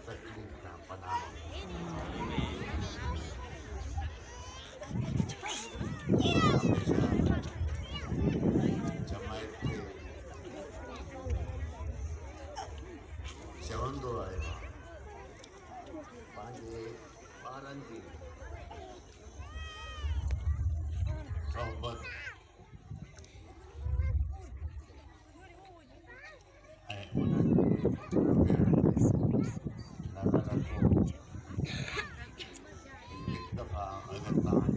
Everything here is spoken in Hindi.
तकलीफ ना पनाह हमेशा जमायत खे चवंदो आहे मां पंहिंजे ॿारनि जी सोहबत ऐं उन्हनि जी नज़र रखो। हिकु दफ़ा अगरि तव्हां